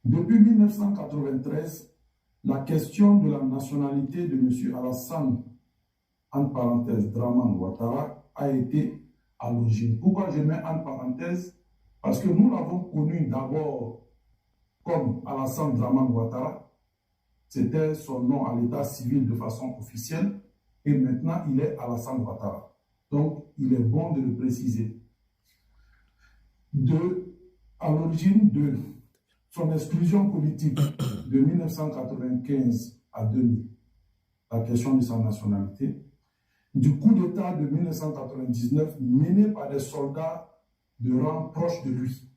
Depuis 1993, la question de la nationalité de M. Alassane, entre parenthèses, Dramane Ouattara, a été à l'origine. Pourquoi je mets entre parenthèses? Parce que nous l'avons connu d'abord comme Alassane Dramane Ouattara. C'était son nom à l'état civil de façon officielle. Et maintenant, il est Alassane Ouattara. Donc, il est bon de le préciser. À l'origine de son exclusion politique de 1995 à 2000, la question de sa nationalité, du coup d'État de 1999 mené par des soldats de rang proche de lui.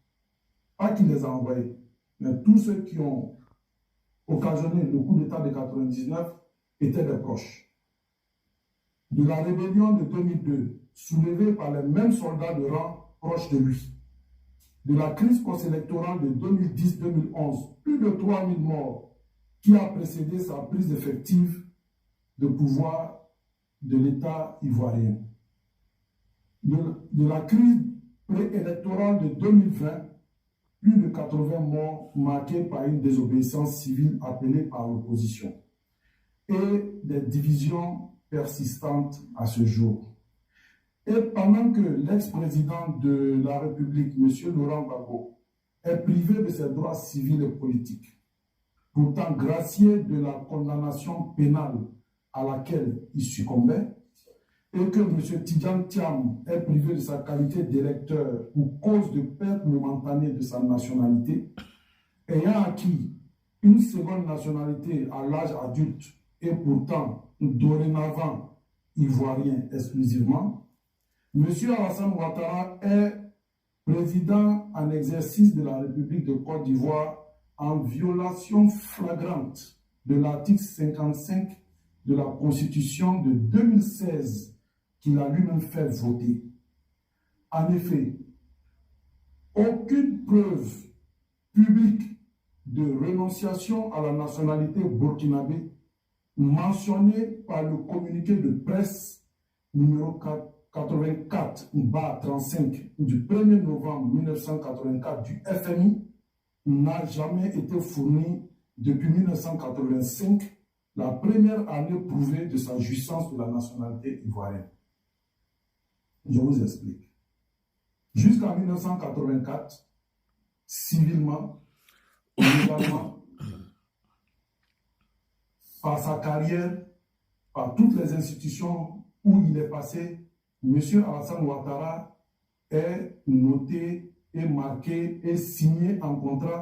Pas qu'il les a envoyés, mais tous ceux qui ont occasionné le coup d'État de 1999 étaient des proches. De la rébellion de 2002, soulevée par les mêmes soldats de rang proche de lui. De la crise post-électorale de 2010-2011, plus de 3000 morts, qui a précédé sa prise effective de pouvoir de l'État ivoirien. De la crise préélectorale de 2020, plus de 80 morts marqués par une désobéissance civile appelée par l'opposition et des divisions persistantes à ce jour. Et pendant que l'ex-président de la République, M. Laurent Gbagbo, est privé de ses droits civils et politiques, pourtant gracié de la condamnation pénale à laquelle il succombait, et que M. Tidjane Thiam est privé de sa qualité d'électeur pour cause de perte momentanée de sa nationalité, ayant acquis une seconde nationalité à l'âge adulte et pourtant dorénavant ivoirien exclusivement, M. Alassane Ouattara est président en exercice de la République de Côte d'Ivoire en violation flagrante de l'article 55 de la Constitution de 2016 qu'il a lui-même fait voter. En effet, aucune preuve publique de renonciation à la nationalité burkinabé mentionnée par le communiqué de presse numéro 84/35 du 1er novembre 1984 du FMI n'a jamais été fournie depuis 1985, la première année prouvée de sa jouissance de la nationalité ivoirienne. Je vous explique. Jusqu'en 1984, civilement, légalement, par sa carrière, par toutes les institutions où il est passé, M. Alassane Ouattara est noté et marqué et signé en contrat